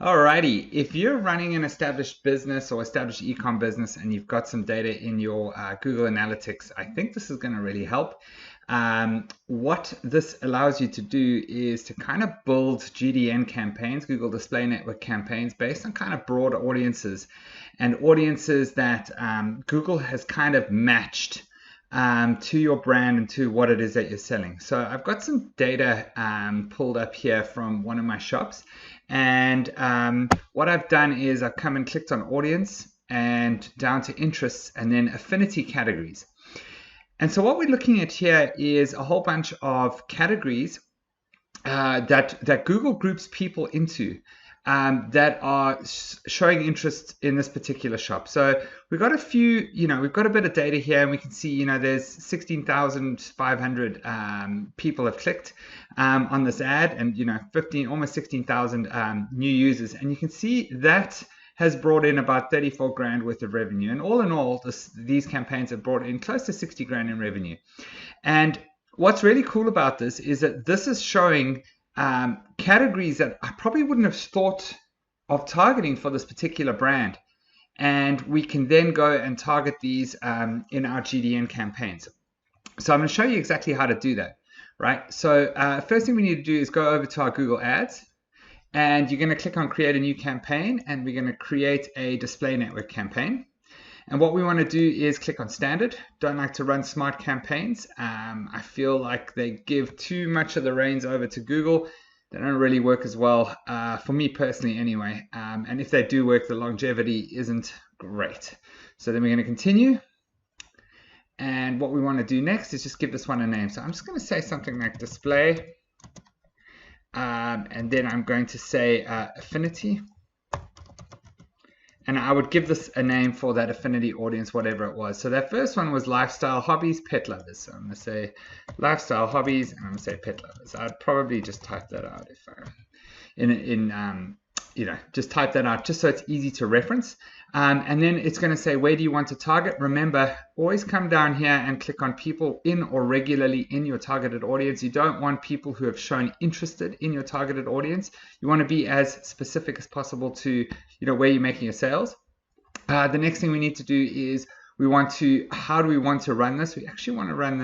Alrighty, if you're running an established business or established ecom business and you've got some data in your Google Analytics, I think this is going to really help. What this allows you to do is to kind of build GDN campaigns, Google Display Network campaigns, based on kind of broad audiences and audiences that Google has kind of matched to your brand and to what it is that you're selling. So I've got some data pulled up here from one of my shops. And what I've done is I've come and clicked on audience and down to interests and then affinity categories. And so what we're looking at here is a whole bunch of categories that Google groups people into that are showing interest in this particular shop. So we've got a few, we've got a bit of data here, and we can see, there's 16,500 people have clicked on this ad, and almost 16,000 new users, and you can see that has brought in about 34 grand worth of revenue. And all in all, these campaigns have brought in close to 60 grand in revenue. And what's really cool about this is that this is showing categories that I probably wouldn't have thought of targeting for this particular brand. And we can then go and target these in our GDN campaigns. So I'm going to show you exactly how to do that, right? So first thing we need to do is go over to our Google Ads, and you're going to click on create a new campaign, and we're going to create a display network campaign. And what we want to do is click on standard. Don't like to run smart campaigns. I feel like they give too much of the reins over to Google. They don't really work as well, for me personally anyway. And if they do work, the longevity isn't great. So then we're going to continue. And what we want to do next is just give this one a name. So I'm just going to say something like display. And then I'm going to say Affinity. And I would give this a name for that affinity audience, whatever it was. So that first one was lifestyle, hobbies, pet lovers. So I'm going to say lifestyle, hobbies, and I'm going to say pet lovers. I'd probably just type that out if just type that out just so it's easy to reference. And then it's going to say, where do you want to target? Remember, always come down here and click on people in or regularly in your targeted audience. You don't want people who have shown interested in your targeted audience. You want to be as specific as possible to where you're making your sales. The next thing we need to do is how do we want to run this? We actually want to run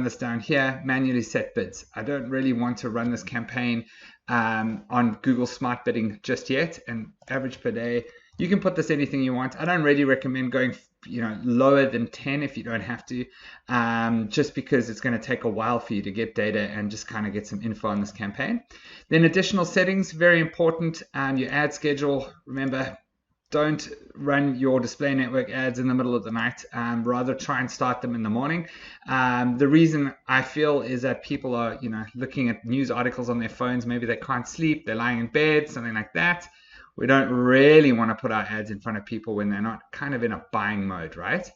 this down here, manually set bids. I don't really want to run this campaign on Google Smart Bidding just yet. And average per day, you can put this anything you want. I don't really recommend going lower than 10 if you don't have to, just because it's going to take a while for you to get data and just kind of get some info on this campaign. Then additional settings, very important. Your ad schedule, remember, don't run your display network ads in the middle of the night. Rather try and start them in the morning. The reason I feel is that people are, looking at news articles on their phones. Maybe they can't sleep, they're lying in bed, something like that. We don't really want to put our ads in front of people when they're not kind of in a buying mode, right?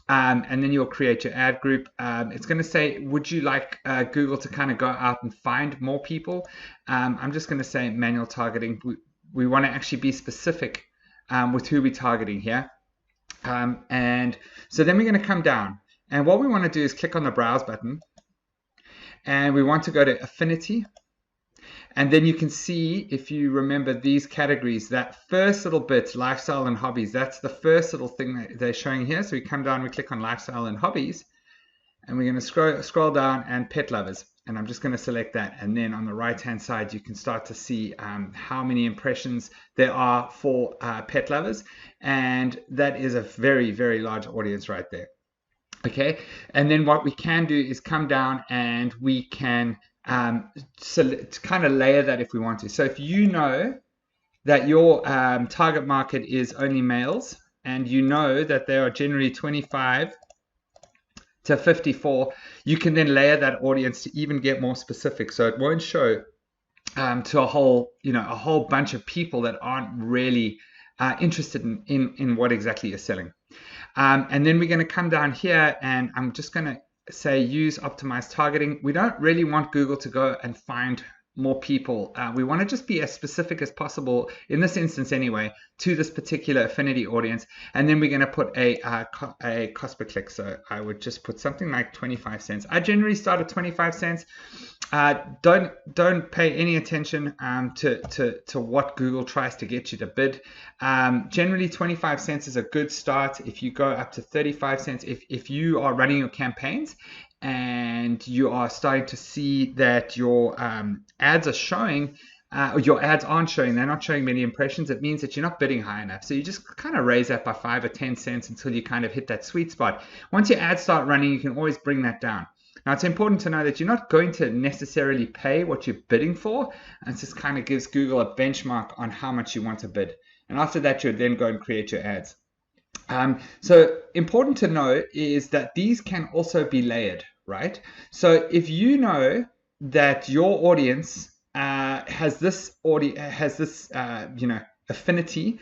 And then you'll create your ad group. It's going to say, would you like Google to kind of go out and find more people? I'm just going to say manual targeting. We want to actually be specific with who we're targeting here. And so then we're going to come down. And what we want to do is click on the browse button. And we want to go to Affinity. And then you can see, if you remember these categories, that first little bit, lifestyle and hobbies, that's the first little thing that they're showing here. So we come down, we click on lifestyle and hobbies, and we're going to scroll down and pet lovers. And I'm just going to select that. And then on the right-hand side, you can start to see how many impressions there are for pet lovers. And that is a very, very large audience right there. Okay. And then what we can do is come down and we can kind of layer that if we want to. So if you know that your target market is only males, and you know that they are generally 25 to 54, you can then layer that audience to even get more specific. So it won't show to a whole bunch of people that aren't really interested in what exactly you're selling. And then we're going to come down here, and I'm just going to say use optimized targeting. We don't really want Google to go and find more people. We want to just be as specific as possible, in this instance anyway, to this particular affinity audience. And then we're going to put a cost per click. So I would just put something like 25 cents. I generally start at 25 cents. Don't pay any attention to what Google tries to get you to bid. Generally 25 cents is a good start. If you go up to 35 cents, if you are running your campaigns and you are starting to see that your ads are showing, your ads aren't showing, they're not showing many impressions, it means that you're not bidding high enough. So you just kind of raise that by 5 or 10 cents until you kind of hit that sweet spot. Once your ads start running, you can always bring that down. Now, it's important to know that you're not going to necessarily pay what you're bidding for. And it just kind of gives Google a benchmark on how much you want to bid. And after that, you'll then go and create your ads. So important to know is that these can also be layered, right? So if you know that your audience has this affinity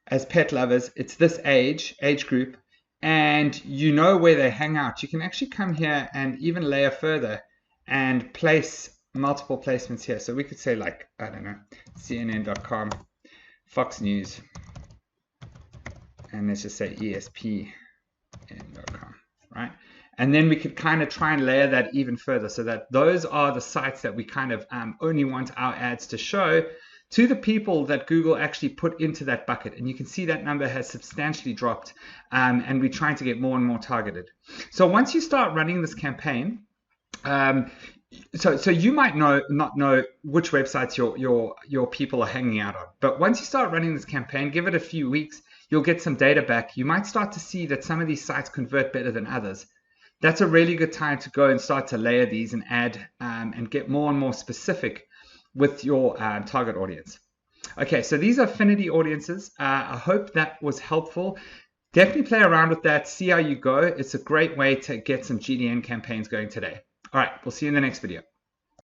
as pet lovers, it's this age group, and you know where they hang out, you can actually come here and even layer further and place multiple placements here. So we could say, like, I don't know, CNN.com, Fox News, and let's just say ESPN.com, right? And then we could kind of try and layer that even further, so that those are the sites that we kind of only want our ads to show to the people that Google actually put into that bucket. And you can see that number has substantially dropped, and we're trying to get more and more targeted. So once you start running this campaign, so you might not know which websites your people are hanging out on, but once you start running this campaign, give it a few weeks, you'll get some data back. You might start to see that some of these sites convert better than others. That's a really good time to go and start to layer these and add and get more and more specific with your target audience. Okay, so these are affinity audiences. I hope that was helpful. Definitely play around with that, see how you go. It's a great way to get some GDN campaigns going today. All right, we'll see you in the next video.